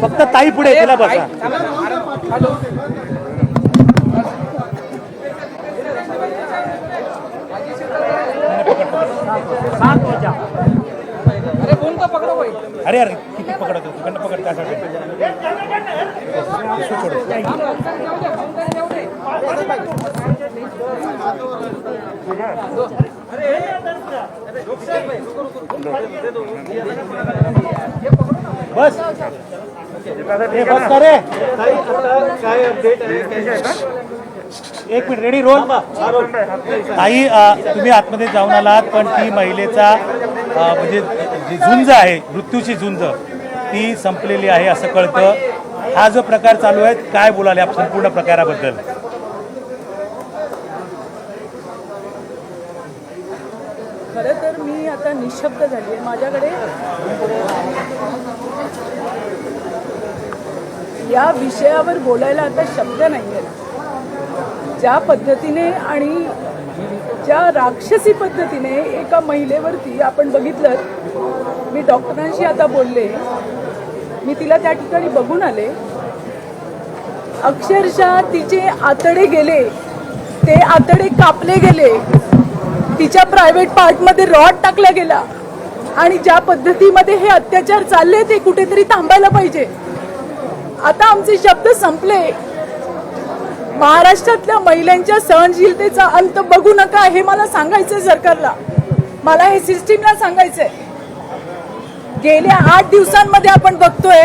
फक्त ताई पुढे तिला बसा. अरे अरे किती पकडतो तिकडनं पकड त्यासाठी बस बस करे. काय अपडेट आहे? एक मिनिट रेडी रोल. ताई तुम्ही आतमध्ये जाऊन आलात पण ती महिलेचा म्हणजे जी झुंज आहे मृत्यूची झुंज ती संपलेली आहे असं कळतं. हा जो प्रकार चालू आहे काय बोलाल या संपूर्ण प्रकाराबद्दल? खरं तर मी आता निशब्द झाली आहे. माझ्याकडे या विषयावर बोलायला आता शब्द नाही आहे. ज्या पद्धतीने आणि ज्या राक्षसी पद्धतीने एका महिलेवरती आपण बघितलं. मी डॉक्टरांशी आता बोलले, मी तिला त्या ठिकाणी बघून आले. अक्षरशः तिचे आतडे गेले, ते आतडे कापले गेले, तिच्या प्रायव्हेट पार्टमध्ये रॉड टाकला गेला. आणि ज्या पद्धतीमध्ये हे अत्याचार चालले ते कुठेतरी थांबायला पाहिजे. आता आमचे शब्द संपले. महाराष्ट्रातल्या महिलांच्या सहनशीलतेचा अंत बघू नका हे मला सांगायचंय सरकारला. मला हे सिस्टीमला सांगायचंय. गेल्या 8 दिवसांमध्ये आपण बघतोय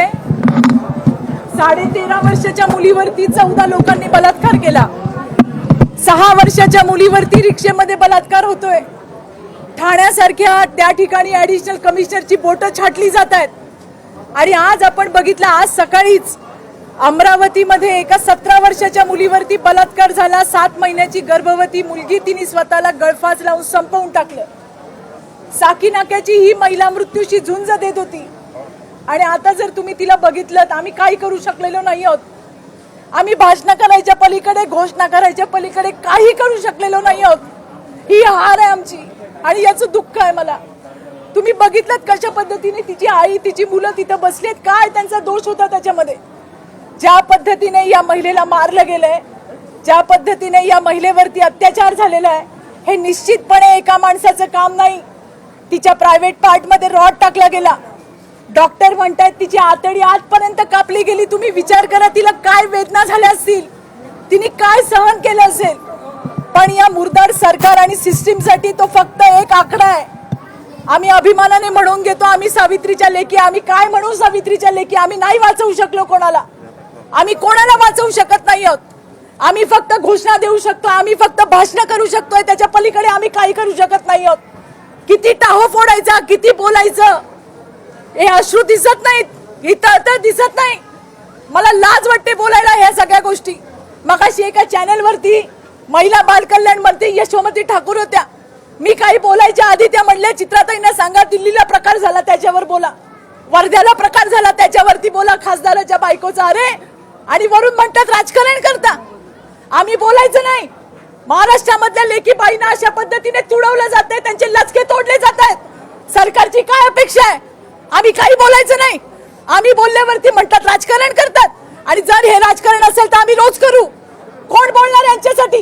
13.5 वर्षाच्या मुलीवरती 14 लोकांनी बलात्कार केला. 6 वर्षाच्या मुलीवरती रिक्षेमध्ये बलात्कार होतोय. ठाण्यासारख्या त्या ठिकाणी ऍडिशनल कमिशनरची बोटं छाटली जात आहेत. आणि आज आपण बघितलं, आज सकाळीच अमरावतीमध्ये एका 17 वर्षाच्या मुलीवरती बलात्कार झाला. 7 महिन्याची गर्भवती मुलगी तिने स्वतःला गळफास लावून संपवून टाकलं. साकीनाक्याची ही महिला मृत्यूशी झुंज देत होती. आणि आता जर तुम्ही तिला बघितलं, आम्ही काही करू शकलेलो नाही आहोत. आम्ही भाषण करायच्या पलीकडे, घोषणा करायच्या पलीकडे काही करू शकलेलो नाही आहोत. ही हार आहे आमची आणि याचं दुःख आहे मला. तुम्ही बघितलं कशा पद्धतीने तिची आई, तिची मुलं तिथं बसलेत. काय त्यांचा दोष होता त्याच्यामध्ये? ज्या पद्धतीने या महिलेला मारलं गेलंय, ज्या पद्धतीने या महिलेवरती अत्याचार झालेला आहे, हे निश्चितपणे एका माणसाचं काम नाही. तिच्या प्रायव्हेट पार्टमध्ये रॉड टाकला गेला. डॉक्टर म्हणतायत तिची आतडी आजपर्यंत कापली गेली. तुम्ही विचार करा तिला काय वेदना झाल्या असतील, तिने काय सहन केलं असेल. पण या मुर्दार सरकार आणि सिस्टीमसाठी तो फक्त एक आकडा आहे. आम्ही अभिमानाने म्हणून घेतो आम्ही सावित्रीच्या लेकी. आम्ही काय म्हणू सावित्रीच्या लेकी? आम्ही नाही वाचवू शकलो कोणाला. आम्ही कोणाला वाचवू शकत नाही आहोत. आम्ही फक्त घोषणा देऊ शकतो, आम्ही फक्त भाषण करू शकतोय. त्याच्या पलीकडे आम्ही काही करू शकत नाही आहोत. किती टाहो फोडायचा, किती बोलायचं, हे अश्रू दिसत नाहीत, ही तळतळ दिसत नाही. मला लाज वाटते बोलायला ह्या सगळ्या गोष्टी. मगाशी एका चॅनलवरती महिला बाल कल्याण मंत्री यशोमती ठाकूर होत्या. मी काही बोलायच्या आधी त्या म्हणल्या चित्राताईंना सांगा दिल्लीला प्रकार झाला त्याच्यावर बोला, वर्ध्याला प्रकार झाला त्याच्यावरती बोला, खासदाराच्या बायकोचा. अरे, आणि वरून म्हणतात राजकारण करता. आम्ही बोलायचं नाही. महाराष्ट्रामधल्या लेकी बाईंना अशा पद्धतीने तुडवलं जात आहे, त्यांचे लचके तोडले जात आहेत. सरकारची काय अपेक्षा आहे? आम्ही काही बोलायचं नाही. आम्ही बोलल्यावरती म्हणतात राजकारण करतात. आणि जर हे राजकारण असेल तर आम्ही रोज करू. कोण बोलणार यांच्यासाठी?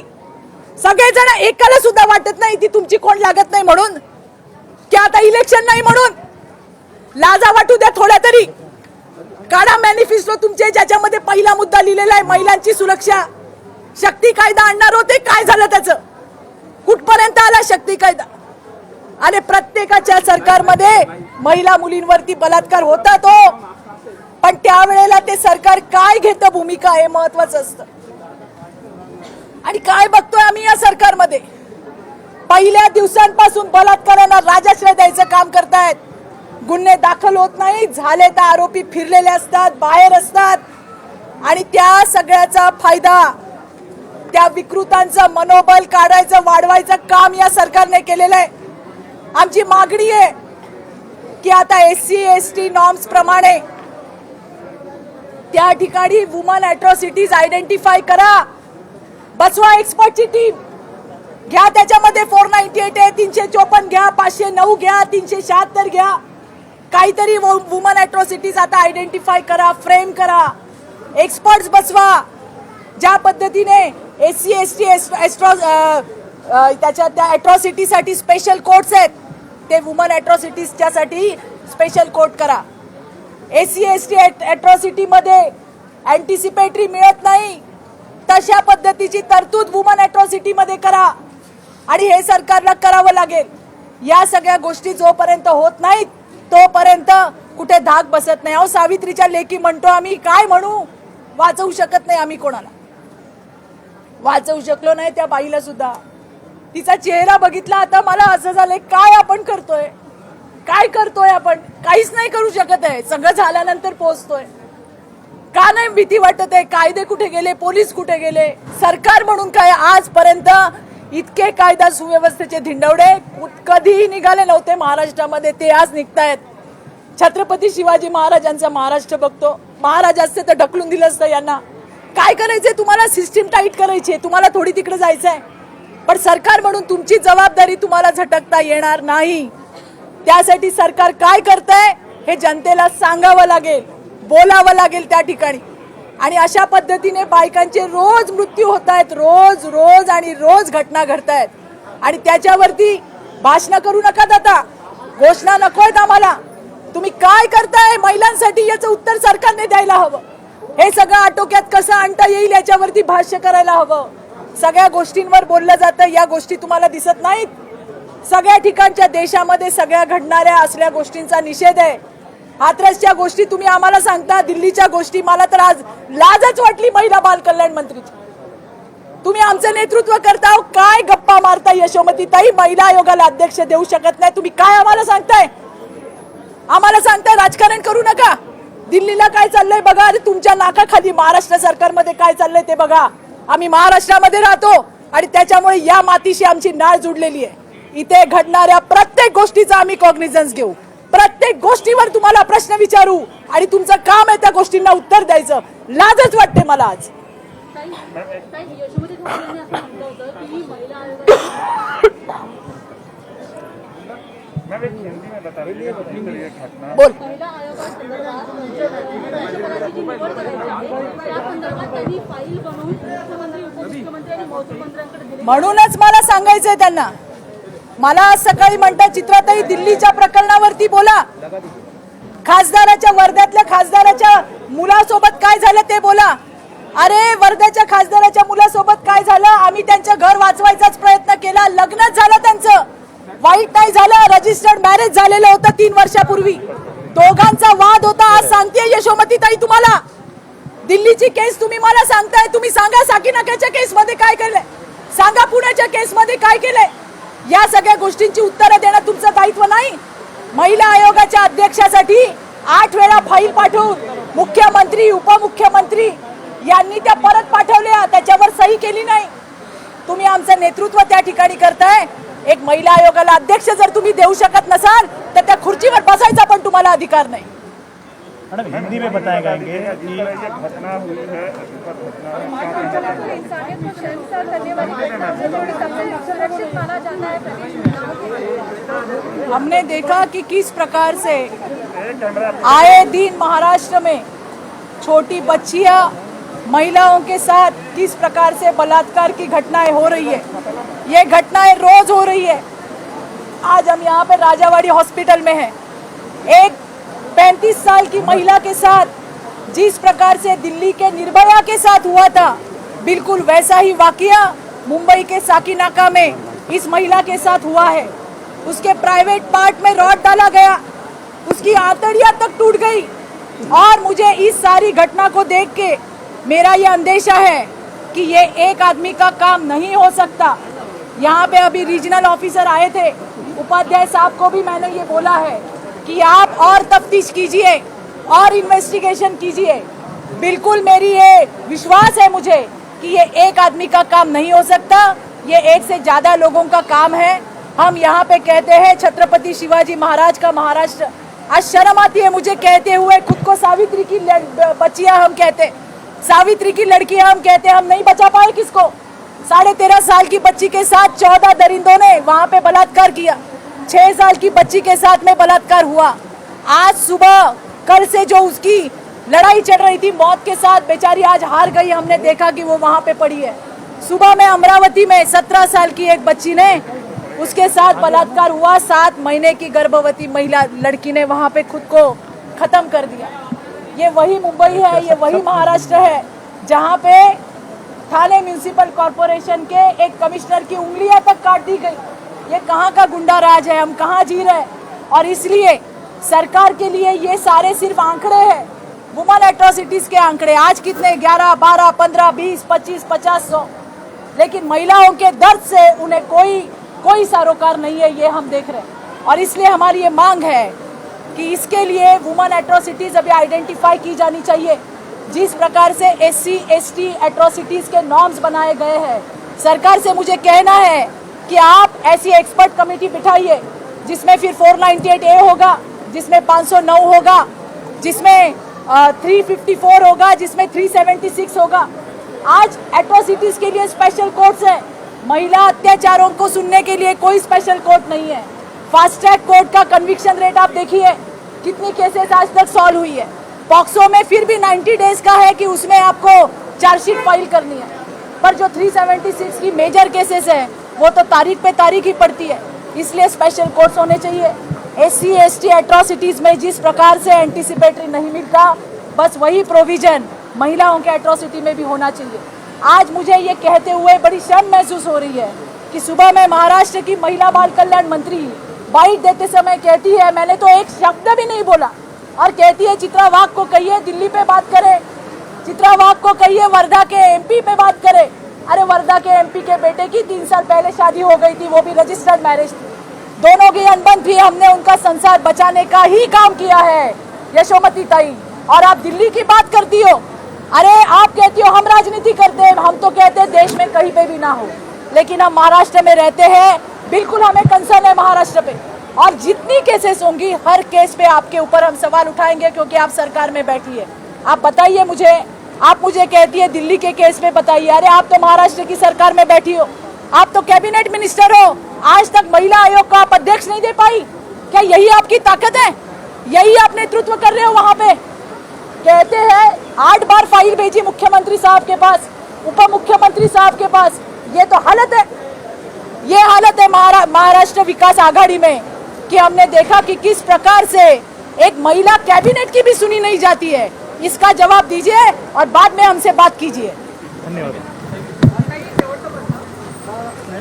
सगळेजण, एकाला सुद्धा वाटत नाही ती तुमची कोण लागत नाही म्हणून, की आता इलेक्शन नाही म्हणून लाजा वाटू द्या थोड्या तरी. काढा मॅनिफेस्टो तुमचे, ज्याच्यामध्ये पहिला मुद्दा लिहिलेला आहे महिलांची सुरक्षा. शक्ती कायदा आणणार होते, काय झालं त्याचं? कुठपर्यंत आला शक्ती कायदा? आणि प्रत्येकाच्या सरकारमध्ये महिला मुलींवरती बलात्कार होतात हो, पण त्यावेळेला ते सरकार काय घेतं भूमिका हे महत्वाचं असतं. आणि काय बघतोय आम्ही या सरकारमध्ये? पहिल्या दिवसांपासून बलात्कारांना राजाश्रय द्यायचं काम करतायत. गुन्हे दाखल होत नाही, झाले तर आरोपी फिरलेले असतात, बाहेर असतात. आणि त्या सगळ्याचा फायदा त्या विकृतांचं मनोबल काढायचं, वाढवायचं काम या सरकारने केलेलं आहे. आमची मागणी आहे की आता SC ST नॉर्म्स प्रमाणे त्या ठिकाणी वुमन अॅट्रॉसिटीज आयडेंटिफाय करा, बसवा एक्सपर्टची टीम. घ्या, त्याच्यामध्ये 498 आहे, 354 घ्या, 509 घ्या, 376 घ्या. काहीतरी वुमन अॅट्रॉसिटीज आता आयडेंटिफाय करा, फ्रेम करा, एक्सपर्ट्स बसवा. ज्या पद्धतीने SC ST त्याच्या त्या अॅट्रॉसिटीसाठी स्पेशल कोर्ट्स आहेत, ते वुमन अॅट्रॉसिटीजच्यासाठी स्पेशल कोर्ट करा. SC ST अॅट्रॉसिटीमध्ये अँटिसिपेटरी मिळत नाही, तशा पद्धतीची तरतूद वुमन अॅट्रॉसिटीमध्ये करा. आणि हे सरकारला करावं लागेल. या सगळ्या गोष्टी जोपर्यंत होत नाहीत तोपर्यंत कुठे धाक बसत नाही. अहो, सावित्रीच्या लेकी म्हणतो आम्ही, काय म्हणू, वाचवू शकत नाही आम्ही, कोणाला वाचवू शकलो नाही त्या बाईला सुद्धा. तिचा चेहरा बघितला आता मला असं झालंय, काय आपण करतोय, काय करतोय आपण, काहीच नाही करू शकत आहे. सगळं झाल्यानंतर पोहोचतोय. का नाही भीती वाटत आहे? कायदे कुठे गेले, पोलीस कुठे गेले, सरकार म्हणून काय आजपर्यंत इतके कायदा सुव्यवस्थेचे धिंडवडे कधीही निघाले नव्हते महाराष्ट्रामध्ये, ते आज निघतायत. छत्रपती शिवाजी महाराजांचा महाराष्ट्र बघतो. महाराज असते तर ढकलून दिलं असतं यांना. काय करायचंय तुम्हाला? सिस्टीम टाईट करायची आहे तुम्हाला, थोडी तिकडे जायचंय. पण सरकार म्हणून तुमची जबाबदारी तुम्हाला झटकता येणार नाही. त्यासाठी सरकार काय करतंय हे जनतेला सांगावं लागेल, बोलावं लागेल त्या ठिकाणी. आणि अशा पद्धतीने बायकांचे रोज मृत्यू होत आहेत, रोज रोज आणि रोज घटना घडतायत. आणि त्याच्यावरती भाषण करू नका, आता घोषणा नकोयत आम्हाला. तुम्ही काय करताय महिलांसाठी याचं उत्तर सरकारने द्यायला हवं. हे सगळं आटोक्यात कसं आणता येईल याच्यावरती भाष्य करायला हवं. सगळ्या गोष्टींवर बोललं जातं, या गोष्टी तुम्हाला दिसत नाहीत. सगळ्या ठिकाणच्या देशामध्ये सगळ्या घडणाऱ्या असल्या गोष्टींचा निषेध आहे. हाथरसच्या गोष्टी तुम्ही आम्हाला सांगता, दिल्लीच्या गोष्टी. मला तर आज लाजच वाटली महिला बाल कल्याण मंत्रीची. तुम्ही आमचं नेतृत्व करता, काय गप्पा मारता यशोमती ताई, महिला आयोगाला अध्यक्ष देऊ शकत नाही तुम्ही, काय आम्हाला सांगताय? आम्हाला सांगताय राजकारण करू नका. दिल्लीला काय चाललंय बघा, अरे तुमच्या नाकाखाली महाराष्ट्र सरकारमध्ये काय चाललंय ते बघा. आम्ही महाराष्ट्रामध्ये राहतो आणि त्याच्यामुळे या मातीशी आमची नाळ जुडलेली आहे. इथे घडणाऱ्या प्रत्येक गोष्टीचा आम्ही कॉग्निझन्स घेऊ, प्रत्येक गोष्टीवर तुम्हाला प्रश्न विचारू आणि तुमचं काम आहे त्या गोष्टींना उत्तर द्यायचं. लाजच वाटते मला आज. बोल. म्हणूनच मला सांगायचंय त्यांना. मला आज सकाळी म्हणतात चित्राताई दिल्लीच्या प्रकरणावरती बोला, खासदाराच्या वर्ध्यातल्या खासदाराच्या मुलासोबत काय झालं ते बोला. अरे वर्ध्याच्या खासदाराच्या मुलासोबत काय झालं? आम्ही त्यांचं घर वाचवायचाच प्रयत्न केला, लग्नच झालं त्यांचं, वाईट नाही झालं, रजिस्टर्ड मॅरेज झालेलं होतं 3 वर्षापूर्वी. दोघांचा वाद होता. आज सांगते यशोमती ताई तुम्हाला, दिल्लीची केस तुम्ही मला सांगताय, तुम्ही सांगा साकीनाक्याच्या केसमध्ये काय केलंय, सांगा पुण्याच्या केसमध्ये काय केलंय. या सगळ्या गोष्टींची उत्तरं देणं तुमचं दायित्व नाही. महिला आयोगाच्या अध्यक्षासाठी 8 वेळा फाईल पाठवून मुख्यमंत्री, उपमुख्यमंत्री यांनी त्या परत पाठवल्या, त्याच्यावर सही केली नाही. तुम्ही आमचं नेतृत्व त्या ठिकाणी करताय. एक महिला आयोगाला अध्यक्ष जर तुम्ही देऊ शकत नसाल तर त्या खुर्चीवर बसायचा पण तुम्हाला अधिकार नाही. मैडम हिंदी में बताएगा कि घटना हुई है, हमने देखा कि किस प्रकार से आए दिन महाराष्ट्र में छोटी बच्चियां, महिलाओं के साथ किस प्रकार से बलात्कार की घटनाएं हो रही है. ये घटनाएं रोज हो रही है. आज हम यहाँ पे राजावाड़ी हॉस्पिटल में हैं. एक 35 साल की महिला के साथ जिस प्रकार से दिल्ली के निर्भया के साथ हुआ था, बिल्कुल वैसा ही वाकया मुंबई के साकीनाका में इस महिला के साथ हुआ है. उसके प्राइवेट पार्ट में रॉड डाला गया, उसकी आंतड़ियां तक टूट गई. और मुझे इस सारी घटना को देख के मेरा ये अंदेशा है कि ये एक आदमी का काम नहीं हो सकता. यहाँ पे अभी रीजनल ऑफिसर आए थे, उपाध्याय साहब को भी मैंने ये बोला है कि आप और तफ्तीश कीजिए और इन्वेस्टिगेशन कीजिए. बिल्कुल मेरी ये विश्वास है मुझे कि ये एक आदमी का काम नहीं हो सकता, ये एक से ज्यादा लोगों का काम है. हम यहाँ पे कहते हैं छत्रपति शिवाजी महाराज का महाराष्ट्र. आज शर्म आती है मुझे कहते हुए, खुद को सावित्री की बच्चियां हम कहते, सावित्री की लड़कियां हम कहते. हम नहीं बचा पाए किसको? 13.5 साल की बच्ची के साथ 14 दरिंदों ने वहां पे बलात्कार किया। 6 साल की बच्ची के साथ में बलात्कार हुआ। आज सुबह कल से जो उसकी लड़ाई चल रही थी मौत के साथ, बेचारी आज हार गई। हमने देखा कि वो वहां पे पड़ी है। सुबह में अमरावती में 17 साल की एक बच्ची ने उसके साथ बलात्कार हुआ। 7 महीने की गर्भवती महिला लड़की ने वहां पे खुद को खत्म कर दिया। ये वही मुंबई है, ये वही महाराष्ट्र है जहां पे थाने म्यूनिसिपल कॉर्पोरेशन के एक कमिश्नर की उंगलियां तक काट दी गई। ये कहाँ का गुंडा राज है, हम कहाँ जी रहे हैं। और इसलिए सरकार के लिए ये सारे सिर्फ आंकड़े हैं, वुमन एट्रोसिटीज के आंकड़े। आज कितने 11, 12, 15, 20, 25, 50, 100, लेकिन महिलाओं के दर्द से उन्हें कोई सरोकार नहीं है, ये हम देख रहे हैं। और इसलिए हमारी ये मांग है कि इसके लिए वुमन एट्रोसिटीज अभी आइडेंटिफाई की जानी चाहिए। जिस प्रकार से SC ST एट्रोसिटीज के नॉर्म्स बनाए गए हैं, सरकार से मुझे कहना है कि आप ऐसी एक्सपर्ट कमेटी बिठाइए जिसमें फिर 498A होगा, जिसमें 509 होगा, जिसमें 354 होगा, जिसमें 376 होगा। आज एट्रोसिटीज के लिए स्पेशल कोर्ट्स है, महिला अत्याचारों को सुनने के लिए कोई स्पेशल कोर्ट नहीं है। फास्ट ट्रैक कोर्ट का कन्विक्शन रेट आप देखिए, कितनी केसेस आज तक सॉल्व हुई है। पॉक्सो में फिर भी 90 डेज का है कि उसमें आपको चार्जशीट फाइल करनी है, पर जो 376 की मेजर केसेस है वो तो तारीख पे तारीख ही पड़ती है। इसलिए स्पेशल कोर्ट्स होने चाहिए। SC ST एट्रोसिटीज में जिस प्रकार से एंटीसिपेटरी नहीं मिलता, बस वही प्रोविजन महिलाओं के एट्रोसिटी में भी होना चाहिए। आज मुझे ये कहते हुए बड़ी शर्म महसूस हो रही है कि सुबह में महाराष्ट्र की महिला बाल कल्याण मंत्री बाइट देते समय कहती है, मैंने तो एक शब्द भी नहीं बोला, और कहती है चित्रा वाघ को कहिए दिल्ली पे बात करे, चित्रा वाघ को कहिए वर्धा के MP पे बात करे। अरे वर्धा के MP के बेटे की 3 साल पहले शादी हो गई थी, वो भी रजिस्टर्ड मैरिज थी। दोनों की अनबन थी, हमने उनका संसार बचाने का ही काम किया है यशोमती ताई। और आप दिल्ली की बात करती हो। अरे आप कहती हो हम राजनीति करते हैं, हम तो कहते हैं देश में कहीं पे भी ना हो, लेकिन हम महाराष्ट्र में रहते हैं, बिल्कुल हमें कंसर्न है महाराष्ट्र पे। और जितनी केसेस होंगी हर केस पे आपके ऊपर हम सवाल उठाएंगे, क्योंकि आप सरकार में बैठी है। आप बताइए मुझे, आप मुझे कहती है दिल्ली के केस पे बताइए। अरे आप तो महाराष्ट्र की सरकार में बैठी हो, आप तो कैबिनेट मिनिस्टर हो, आज तक महिला आयोग का आप अध्यक्ष नहीं दे पाई। क्या यही आपकी ताकत है? यही आप नेतृत्व कर रहे हो वहां पे? कहते हैं 8 बार फाइल भेजी मुख्यमंत्री साहब के पास, उप मुख्यमंत्री साहब के पास। ये तो हालत है, ये हालत है महाराष्ट्र विकास आघाड़ी में कि हमने देखा कि किस प्रकार से एक महिला कैबिनेट की भी सुनी नहीं जाती है। इसका जवाब दीजिए और बाद में हमसे बात कीजिए। धन्यवाद।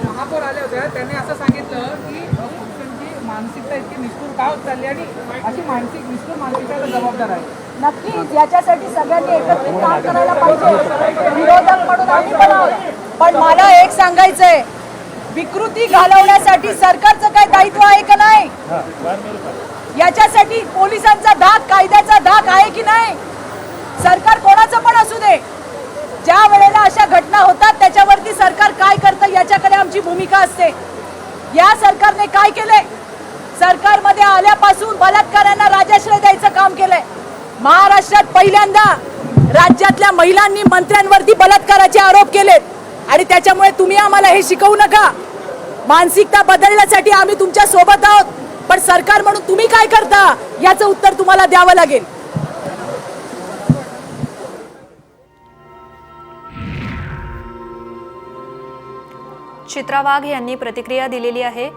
महापौर आले होते, त्यांनी असं सांगितलं की मुख्यमंत्री मानसिकता इतकी निष्ठुर का होत चालली आणि अशी निष्ठुर मानसिकता जबाबदार आहे। नक्कीच याच्यासाठी सगळ्यांनी एकत्रित काम करायला पाहिजे। विरोधक म्हणून आम्ही पण आहोत, पण मला एक सांगायचंय, विकृती घालवण्यासाठी सरकारचं काय दायित्व आहे का नाही? याच्यासाठी पोलिसांचा धाक, कायद्याचा धाक आहे की नाही? सरकार कोणाचं पण असू दे, ज्या वेळेला अशा घटना होतात त्याच्यावरती सरकार काय करतं याच्याकडे आमची भूमिका असते। या सरकारने काय केले? सरकारमध्ये आल्यापासून बलात्कारांना राजाश्रय द्यायचं काम केलंय। महाराष्ट्रात पहिल्यांदा राज्यातल्या महिलांनी मंत्र्यांवरती बलात्काराचे आरोप केलेत आणि त्याच्यामुळे तुम्ही आम्हाला हे शिकवू नका। मानसिकता बदलण्यासाठी आम्ही तुमच्या सोबत आहोत, पण सरकार म्हणून तुम्ही काय करता याचं उत्तर तुम्हाला द्यावं लागेल। चित्रा वाघ यांनी प्रतिक्रिया दिलेली आहे।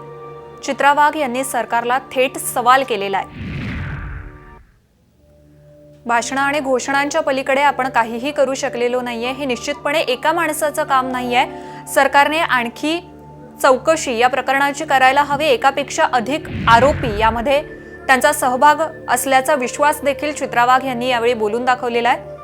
चित्रा वाघ यांनी सरकारला थेट सवाल केलेला आहे। भाषणं आणि घोषणांच्या पलीकडे आपण काहीही करू शकलेलो नाहीये, हे निश्चितपणे एका माणसाचं काम नाहीये। सरकारने आणखी चौकशी या प्रकरणाची करायला हवी। एकापेक्षा अधिक आरोपी यामध्ये त्यांचा सहभाग असल्याचा विश्वास देखील चित्रा वाघ यांनी यावेळी बोलून दाखवलेला आहे।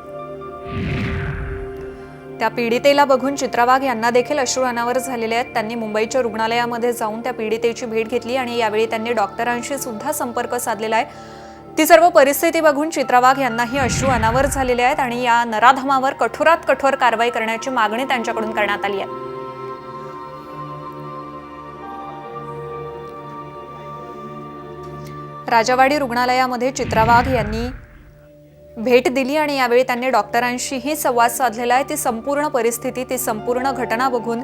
त्या पीडितेला बघून चित्रा वाघ यांना देखील अश्रू अनावर झालेले आहेत। त्यांनी मुंबईच्या रुग्णालयामध्ये जाऊन त्या पीडितेची भेट घेतली आणि यावेळी त्यांनी डॉक्टरांशी सुद्धा संपर्क साधलेला आहे। ती सर्व परिस्थिती बघून चित्रा वाघ यांनाही अश्रू अनावर झालेले आहेत आणि या नराधमावर कठोरात कठोर कारवाई करण्याची मागणी त्यांच्याकडून करण्यात आली आहे। राजावाडी रुग्णालयामध्ये चित्रा वाघ यांनी भेट दिली आणि यावेळी त्यांनी डॉक्टरांशीही संवाद साधलेला आहे। ती संपूर्ण परिस्थिती, ती संपूर्ण घटना बघून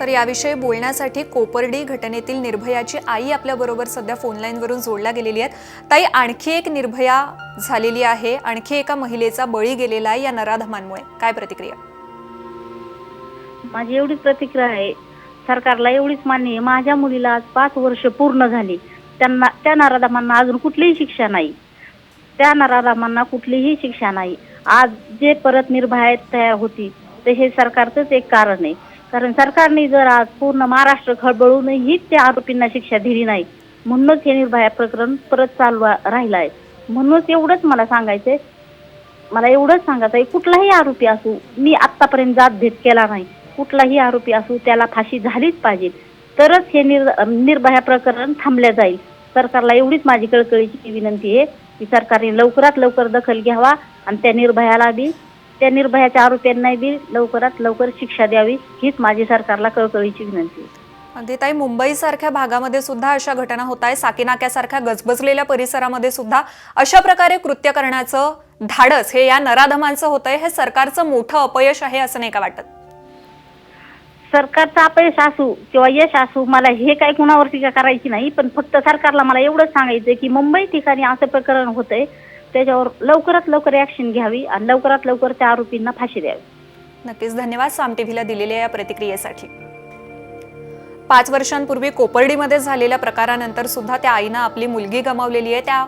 तर याविषयी बोलण्यासाठी कोपर्डी घटनेतील निर्भयाची आई आपल्याबरोबर सध्या फोनलाईनवरून जोडल्या गेलेली आहेत। ताई, आणखी एक निर्भया झालेली आहे, आणखी एका महिलेचा बळी गेलेला आहे या नराधमांमुळे, काय प्रतिक्रिया? माझी एवढीच प्रतिक्रिया आहे, सरकारला एवढीच मान्य आहे, माझ्या मुलीला आज 5 वर्ष पूर्ण झाली, त्या नराधमांना अजून कुठलीही शिक्षा नाही, त्या नराधमांना कुठलीही शिक्षा नाही। आज जे परत निर्भया तयार होती ते हे सरकारचंच एक कारण आहे, कारण सरकारने जर आज पूर्ण महाराष्ट्र खळबळूनही त्या आरोपींना शिक्षा दिली नाही, म्हणूनच हे निर्भया प्रकरण परत चालू राहिलं आहे। म्हणूनच एवढंच मला सांगायचंय, मला एवढंच सांगायचं आहे, कुठलाही आरोपी असू, मी आत्तापर्यंत जातभेद केला नाही, कुठलाही आरोपी असू त्याला फाशी झालीच पाहिजे, तरच हे निर्भया प्रकरण थांबल्या जाईल। सरकारला एवढीच माझी कळकळीची विनंती आहे की सरकारने लवकरात लवकर दखल घ्यावा आणि त्या निर्भयाच्या आरोपींना बी लवकरात लवकर शिक्षा द्यावी, हीच माझी सरकारला कळकळीची विनंती आहे। अगदी ताई, मुंबईसारख्या भागामध्ये सुद्धा अशा घटना होत आहे, साकीनाक्यासारख्या गजबजलेल्या परिसरामध्ये सुद्धा अशा प्रकारे कृत्य करण्याचं धाडस हे या नराधमांचं होत आहे। हे सरकारचं मोठं अपयश आहे असं नाही का वाटत? सरकारचं अपयश असू किंवा यश असू, मला हे काही कुणावर टीका करायची नाही, पण फक्त सरकारला मला एवढंच सांगायचं की मुंबई ठिकाणी असं प्रकरण होतंय, त्याच्यावर लवकरात लवकर ऍक्शन घ्यावी आणि लवकरात लवकर त्या आरोपींना फाशी द्यावी। नक्कीच, धन्यवाद साम टीव्हीला दिलेल्या या प्रतिक्रियेसाठी। 5 वर्षांपूर्वी कोपर्डीमध्ये झालेल्या प्रकारानंतर सुद्धा त्या आईनं आपली मुलगी गमावलेली आहे। त्या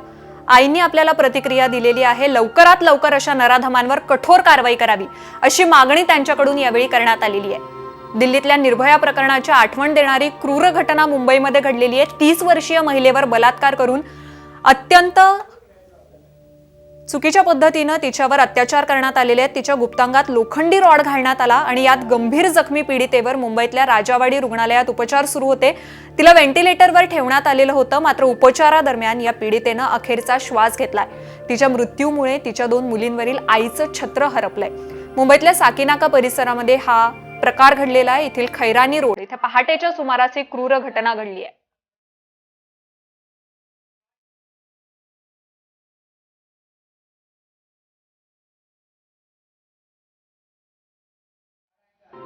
आईनी आपल्याला प्रतिक्रिया दिलेली आहे, लवकरात लवकर अशा नराधमांवर कठोर कारवाई करावी अशी मागणी त्यांच्याकडून यावेळी करण्यात आलेली आहे। दिल्लीतल्या निर्भया प्रकरणाची आठवण देणारी क्रूर घटना मुंबईमध्ये घडलेली आहे। 30 वर्षीय महिलेवर बलात्कार करून अत्यंत चुकीच्या पद्धतीनं तिच्यावर अत्याचार करण्यात आलेले आहेत। तिच्या गुप्तांगात लोखंडी रॉड घालण्यात आला आणि यात गंभीर जखमी पीडितेवर मुंबईतल्या राजावाडी रुग्णालयात उपचार सुरू होते। तिला व्हेंटिलेटरवर ठेवण्यात आलेलं होतं, मात्र उपचारादरम्यान या पीडितेनं अखेरचा श्वास घेतलाय। तिच्या मृत्यूमुळे तिच्या 2 मुलींवरील आईचं छत्र हरपलंय। मुंबईतल्या साकीनाका परिसरामध्ये हा प्रकार घडलेला आहे। येथील खैरानी रोड इथे पहाटेच्या सुमारास एक क्रूर घटना घडली आहे।